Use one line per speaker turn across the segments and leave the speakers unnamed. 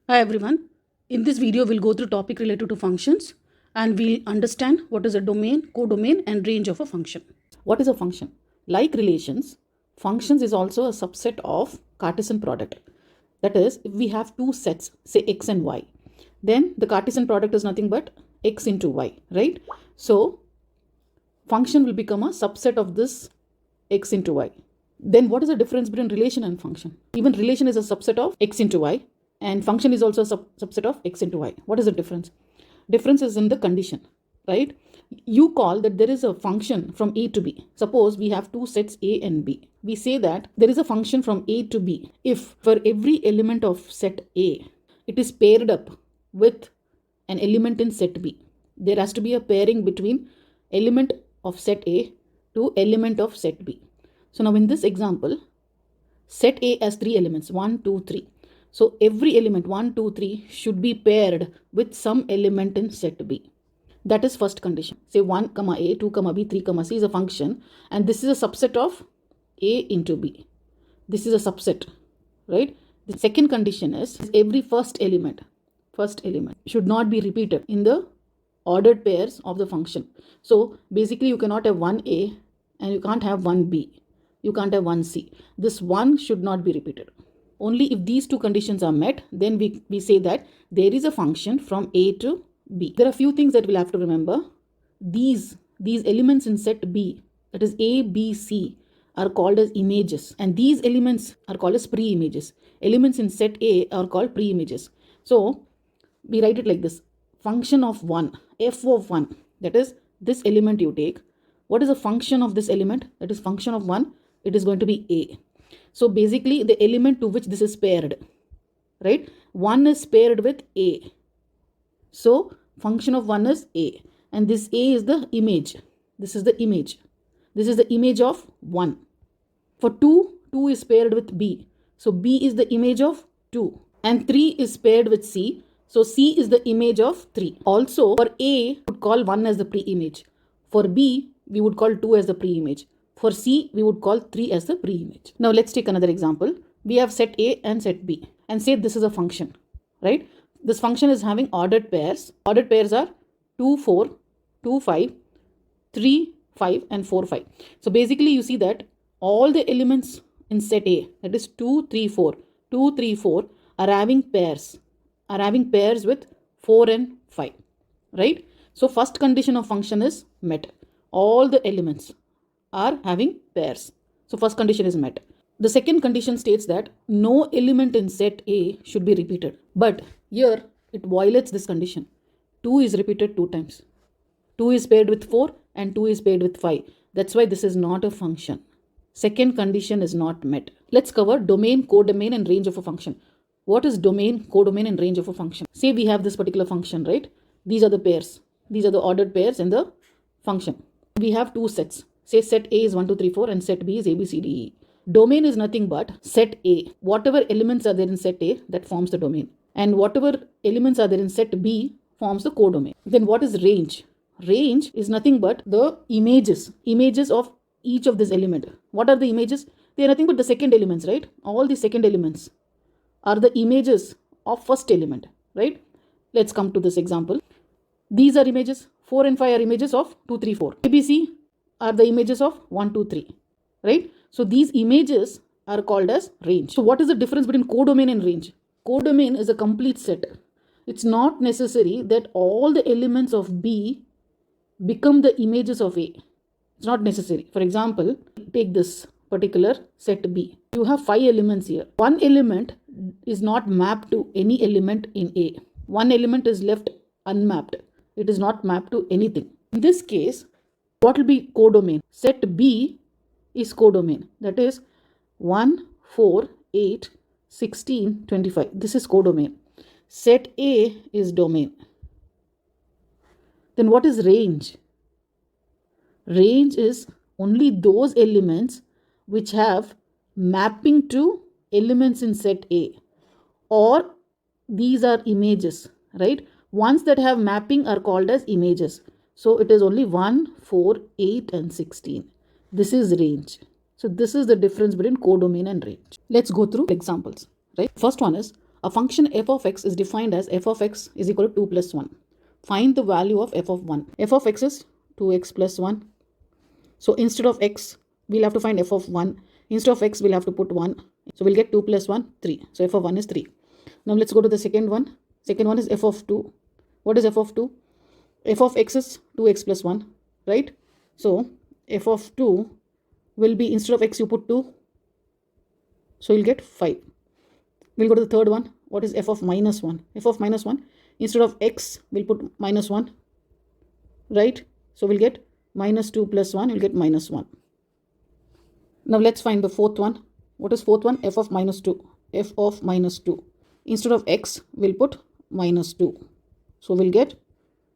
Hi everyone. In this video, we'll go through topic related to functions and we'll understand what is a domain, codomain and range of a function. What is a function? Like relations, functions is also a subset of Cartesian product. That is, if we have two sets, say x and y, then the Cartesian product is nothing but x into y, right? So, function will become a subset of this x into y. Then what is the difference between relation and function? Even relation is a subset of x into y and function is also a subset of x into y. What is the difference? Difference is in the condition, right? You call that there is a function from a to b. Suppose we have two sets a and b. We say that there is a function from a to b if for every element of set a, it is paired up with an element in set b. There has to be a pairing between element of set a to element of set b. So now in this example, set A has three elements, 1, 2, 3. So every element 1, 2, 3 should be paired with some element in set B. That is first condition. Say 1, A, 2, B, 3, C is a function and this is a subset of A into B. This is a subset, right? The second condition is every first element should not be repeated in the ordered pairs of the function. So basically you cannot have 1A and you can't have 1B. You can't have 1C. This 1 should not be repeated. Only if these two conditions are met, then we say that there is a function from A to B. There are a few things that we'll have to remember. These elements in set B, that is A, B, C, are called as images. And these elements are called as pre-images. Elements in set A are called pre-images. So, we write it like this. Function of 1, f of 1, that is this element you take. What is a function of this element? That is function of 1. It is going to be A. So basically the element to which this is paired, right? 1 is paired with A. So function of 1 is A. And this A is the image. This is the image. This is the image of 1. For 2, 2 is paired with B. So B is the image of 2. And 3 is paired with C. So C is the image of 3. Also for A, we would call 1 as the pre-image. For B, we would call 2 as the pre-image. For C, we would call 3 as the pre-image. Now let's take another example. We have set A and set B and say this is a function, right? This function is having ordered pairs. Ordered pairs are 2, 4, 2, 5, 3, 5 and 4, 5. So basically you see that all the elements in set A, that is 2, 3, 4, 2, 3, 4 are having pairs with 4 and 5, right? So first condition of function is met. All the elements are having pairs. So first condition is met. The second condition states that no element in set A should be repeated. But here it violates this condition. 2 is repeated 2 times. 2 is paired with 4 and 2 is paired with 5. That's why this is not a function. Second condition is not met. Let's cover domain, codomain and range of a function. What is domain, codomain and range of a function? Say we have this particular function, right? These are the pairs. These are the ordered pairs in the function. We have two sets. Say set A is 1, 2, 3, 4 and set B is A, B, C, D, E. Domain is nothing but set A. Whatever elements are there in set A, that forms the domain. And whatever elements are there in set B forms the codomain. Then what is range? Range is nothing but the images of each of this element. What are the images? They are nothing but the second elements, right? All the second elements are the images of first element, right? Let's come to this example. These are images. 4 and 5 are images of 2, 3, 4. ABC are the images of 1, 2, 3, right? So these images are called as range. So what is the difference between codomain and range? Codomain is a complete set. It's not necessary that all the elements of B become the images of A. It's not necessary. For example, take this particular set B. You have 5 elements here. One element is not mapped to any element in A. One element is left unmapped. It is not mapped to anything. In this case, what will be codomain? Set B is codomain. That is 1, 4, 8, 16, 25. This is codomain. Set A is domain. Then what is range? Range is only those elements which have mapping to elements in set A, or these are images, right? Ones that have mapping are called as images. So it is only 1, 4, 8 and 16. This is range. So this is the difference between codomain and range. Let's go through examples, right? First one is A function f of x is defined as f of x is equal to 2 plus 1. Find the value of f of 1. F of x is 2x plus 1. So instead of x, we'll have to find f of 1. Instead of x, we'll have to put 1. So we'll get 2 plus 1, 3. So f of 1 is 3. Now let's go to the second one. Second one is f of 2. What is f of 2? F of x is 2x plus 1, right? So f of 2 will be, instead of x, you put 2. So you'll get 5. We'll go to the third one. What is f of minus 1? F of minus 1, instead of x, we'll put minus 1, right? So we'll get minus 2 plus 1, you'll get minus 1. Now let's find the fourth one. What is fourth one? F of minus 2. F of minus 2. Instead of x, we'll put minus 2. So we'll get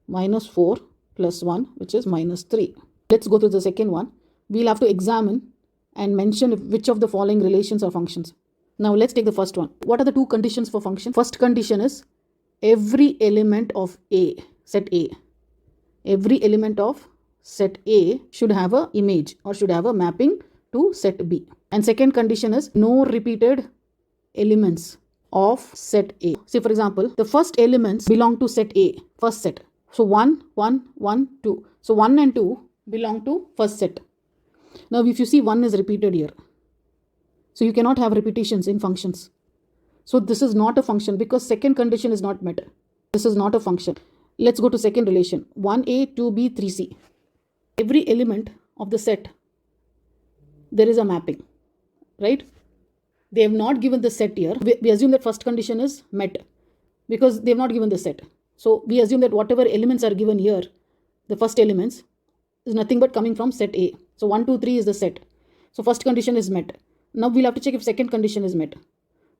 minus 4 plus 1, which is minus 3. Let's go to the second one. We'll have to examine and mention which of the following relations are functions. Now let's take the first one. What are the two conditions for function? First condition is every element of A, set A. Every element of set A should have an image or should have a mapping to set B. And second condition is no repeated elements of set A. Say for example, the first elements belong to set A, first set. So 1, 1, 1, 2. So 1 and 2 belong to first set. Now if you see 1 is repeated here. So you cannot have repetitions in functions. So this is not a function because second condition is not met. This is not a function. Let's go to second relation. 1a, 2b, 3c. Every element of the set, there is a mapping, right? They have not given the set here. We assume that first condition is met because they have not given the set. So we assume that whatever elements are given here, the first elements, is nothing but coming from set A. So 1, 2, 3 is the set. So first condition is met. Now we'll have to check if second condition is met.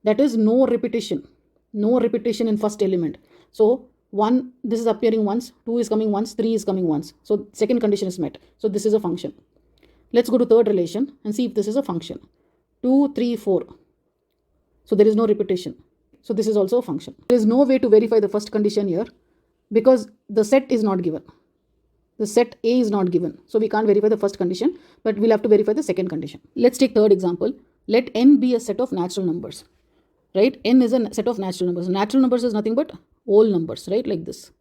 That is no repetition. No repetition in first element. So 1, this is appearing once, 2 is coming once, 3 is coming once. So second condition is met. So this is a function. Let's go to third relation and see if this is a function. 2, 3, 4. So there is no repetition. So this is also a function. There is no way to verify the first condition here because the set is not given. The set A is not given. So we can't verify the first condition, but we'll have to verify the second condition. Let's take third example. Let n be a set of natural numbers, right? N is a set of natural numbers. Natural numbers is nothing but whole numbers, right? Like this,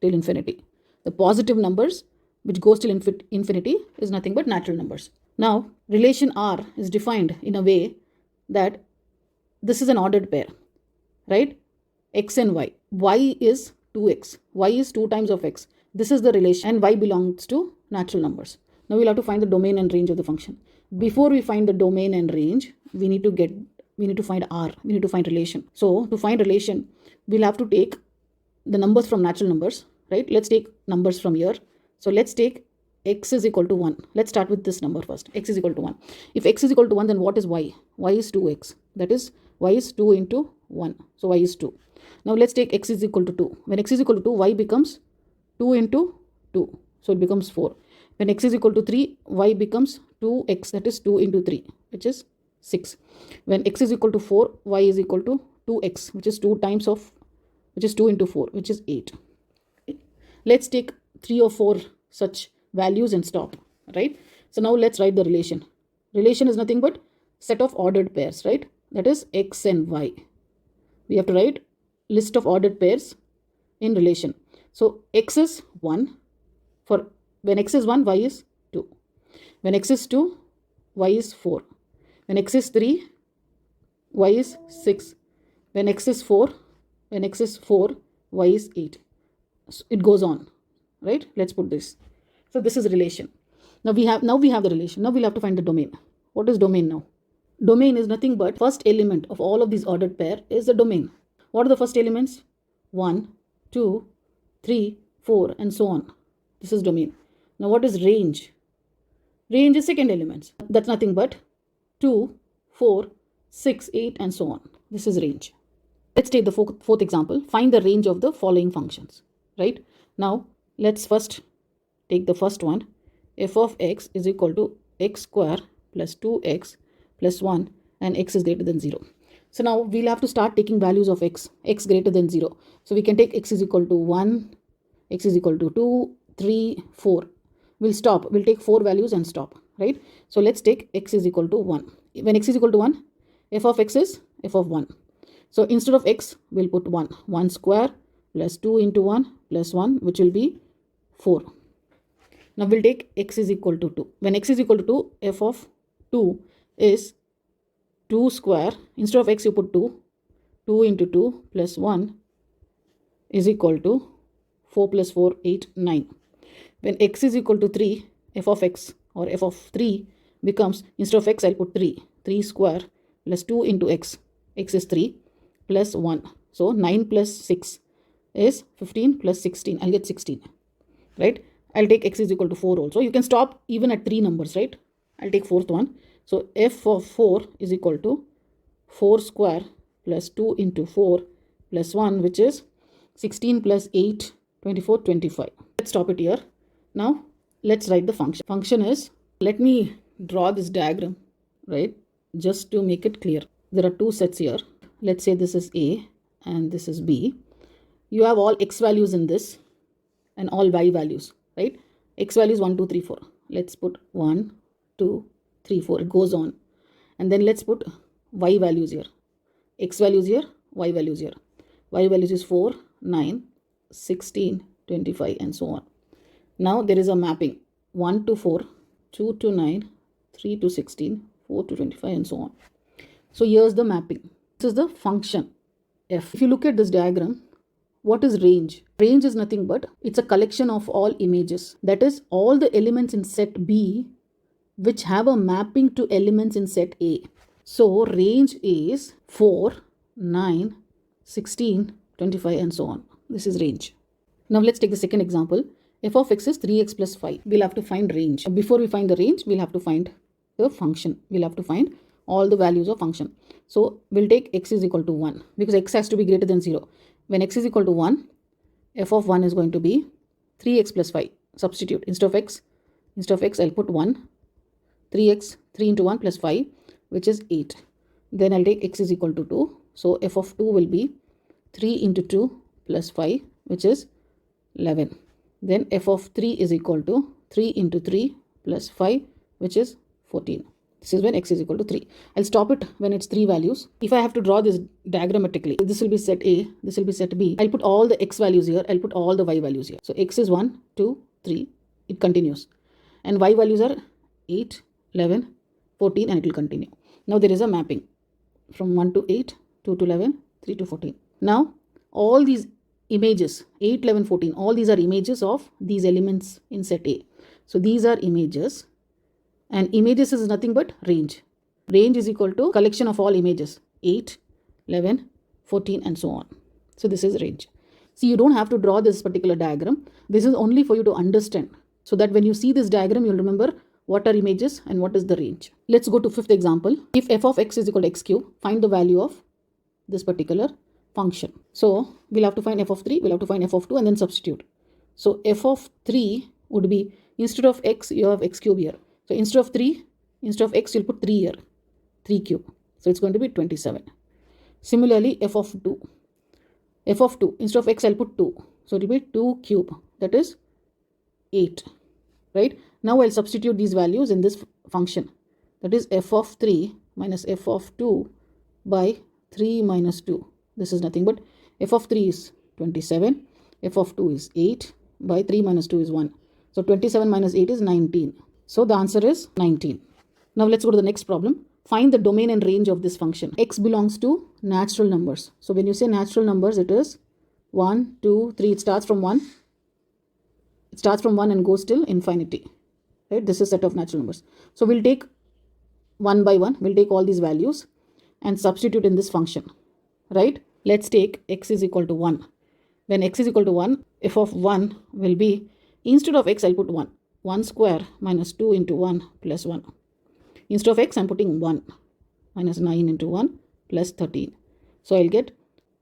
till infinity. The positive numbers, which goes till infinity, is nothing but natural numbers. Now, relation R is defined in a way that this is an ordered pair, right? X and Y. Y is 2x. Y is 2 times of x. This is the relation and y belongs to natural numbers. Now we'll have to find the domain and range of the function. Before we find the domain and range, we need to find R. We need to find relation. So to find relation, we'll have to take the numbers from natural numbers, right? Let's take numbers from here. So let's take x is equal to 1. Let's start with this number first. X is equal to 1. If x is equal to 1, then what is y? Y is 2x. That is, y is 2 into 1. So y is 2. Now let's take x is equal to 2. When x is equal to 2, y becomes 2 into 2. So it becomes 4. When x is equal to 3, y becomes 2x. That is 2 into 3, which is 6. When x is equal to 4, y is equal to 2x, which is 2 times of, which is 2 into 4, which is 8. Let's take 3 or 4 such values and stop, right? So now let's write the relation. Relation is nothing but set of ordered pairs, right? That is x and y. We have to write list of ordered pairs in relation. So x is 1. For when x is 1, y is 2. When x is 2, y is 4. When x is 3, y is 6. When x is 4, y is 8. So it goes on, right? Let's put this. So this is relation. Now we have the relation. Now we'll have to find the domain. What is domain now? Domain is nothing but first element of all of these ordered pair is the domain. What are the first elements? 1, 2, 3, 4 and so on. This is domain. Now what is range? Range is second elements. That's nothing but 2, 4, 6, 8 and so on. This is range. Let's take the fourth example. Find the range of the following functions, right? Now let's first take the first one. F of x is equal to x square plus 2x plus 1 and x is greater than 0. So now we'll have to start taking values of x greater than 0. So we can take x is equal to 1, x is equal to 2, 3, 4. We'll stop. We'll take 4 values and stop, right? So let's take x is equal to 1. When x is equal to 1, f of x is f of 1. So instead of x, we'll put 1. 1 square plus 2 into 1 plus 1, which will be 4. Now we'll take x is equal to 2. When x is equal to 2, f of 2 is 2 square. Instead of x, you put 2. 2 into 2 plus 1 is equal to 4 plus 4, 8, 9. When x is equal to 3, f of x or f of 3 becomes, instead of x, I'll put 3. 3 square plus 2 into x. X is 3 plus 1. So 9 plus 6 is 15 plus 16. I'll get 16. Right? I'll take x is equal to 4 also. You can stop even at 3 numbers, right? I'll take fourth one. So f of 4 is equal to 4 square plus 2 into 4 plus 1, which is 16 plus 8, 24, 25. Let's stop it here. Now, let's write the function. Function is, let me draw this diagram, right? Just to make it clear. There are two sets here. Let's say this is A and this is B. You have all x values in this and all y values, right? X values 1, 2, 3, 4. Let's put 1, 2, 3, 4. It goes on. And then let's put y values here. X values here, y values here. Y values is 4, 9, 16, 25 and so on. Now there is a mapping. 1 to 4, 2 to 9, 3 to 16, 4 to 25 and so on. So here's the mapping. This is the function f. If you look at this diagram, what is range? Range is nothing but it's a collection of all images. That is all the elements in set B which have a mapping to elements in set A. So range is 4, 9, 16, 25 and so on. This is range. Now let's take the second example. F of x is 3x plus 5. We'll have to find range. Before we find the range, we'll have to find the function. We'll have to find all the values of function. So we'll take x is equal to 1 because x has to be greater than 0. When x is equal to 1, f of 1 is going to be 3x plus 5. Substitute. Instead of x, I'll put 1. 3x, 3 into 1 plus 5, which is 8. Then I'll take x is equal to 2. So f of 2 will be 3 into 2 plus 5, which is 11. Then f of 3 is equal to 3 into 3 plus 5, which is 14. This is when x is equal to 3. I'll stop it when it's 3 values. If I have to draw this diagrammatically, this will be set A, this will be set B. I'll put all the x values here, I'll put all the y values here. So x is 1, 2, 3, it continues. And y values are 8, 11, 14 and it will continue. Now there is a mapping from 1 to 8, 2 to 11, 3 to 14. Now all these images, 8, 11, 14, all these are images of these elements in set A. So these are images. And images is nothing but range. Range is equal to collection of all images. 8, 11, 14 and so on. So this is range. See, you don't have to draw this particular diagram. This is only for you to understand. So that when you see this diagram, you'll remember what are images and what is the range. Let's go to fifth example. If f of x is equal to x cube, find the value of this particular function. So we'll have to find f of 3, we'll have to find f of 2 and then substitute. So f of 3 would be, instead of x, you have x cube here. So instead of x, you'll put 3 here, 3 cube. So it's going to be 27. Similarly, f of 2, instead of x, I'll put 2. So it will be 2 cube, that is 8, right? Now I'll substitute these values in this function. That is f of 3 minus f of 2 by 3 minus 2. This is nothing but f of 3 is 27, f of 2 is 8, by 3 minus 2 is 1. So 27 minus 8 is 19. So the answer is 19. Now let's go to the next problem. Find the domain and range of this function. X belongs to natural numbers. So when you say natural numbers, it is 1, 2, 3. It starts from 1. It starts from 1 and goes till infinity. Right? This is a set of natural numbers. So we'll take one by one. We'll take all these values and substitute in this function. Right? Let's take x is equal to 1. When x is equal to 1, f of 1 will be, instead of x, I'll put 1. 1 square minus 2 into 1 plus 1. Instead of x, I'm putting 1 minus 9 into 1 plus 13. So I'll get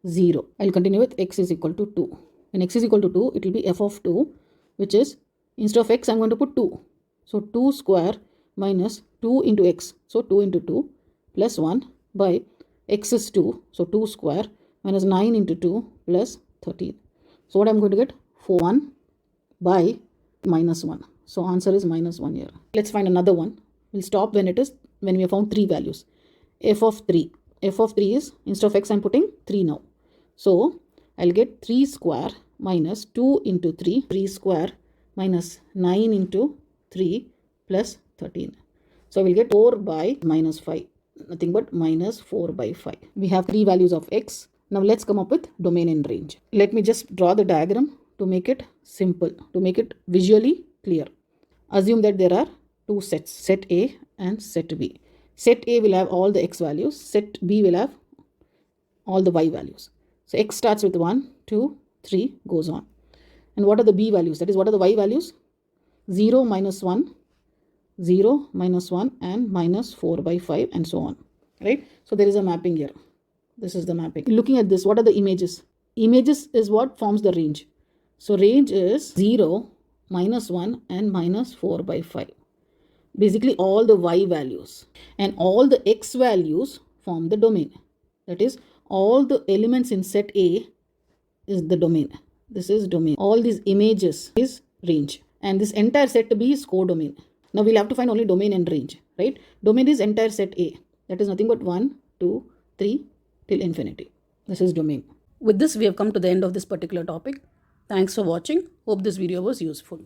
0. I'll continue with x is equal to 2. When x is equal to 2, it will be f of 2, which is, instead of x, I'm going to put 2. So 2 square minus 2 into x. So 2 into 2 plus 1 by x is 2. So 2 square minus 9 into 2 plus 13. So what I'm going to get? 1 by minus 1. So answer is minus 1 here. Let's find another one. We'll stop when we have found 3 values. F of 3. f of 3 is, instead of x I'm putting 3 now. So I'll get 3 square minus 2 into 3 square minus 9 into 3 plus 13. So I will get 4 by minus 5, nothing but minus 4 by 5. We have 3 values of x. Now let's come up with domain and range. Let me just draw the diagram to make it simple, to make it visually clear. Assume that there are two sets, set A and set B. Set A will have all the x values, set B will have all the y values. So x starts with 1, 2, 3, goes on. And what are the B values? That is, what are the y values? 0, minus 1, 0, minus 1 and minus 4 by 5 and so on. Right? So there is a mapping here. This is the mapping. Looking at this, what are the images? Images is what forms the range. So range is 0, minus 1 and minus 4 by 5. Basically all the y values and all the x values form the domain. That is, all the elements in set A is the domain. This is domain. All these images is range. And this entire set B is codomain. Now we'll have to find only domain and range, right? Domain is entire set A. That is nothing but 1, 2, 3 till infinity. This is domain. With this, we have come to the end of this particular topic. Thanks for watching. Hope this video was useful.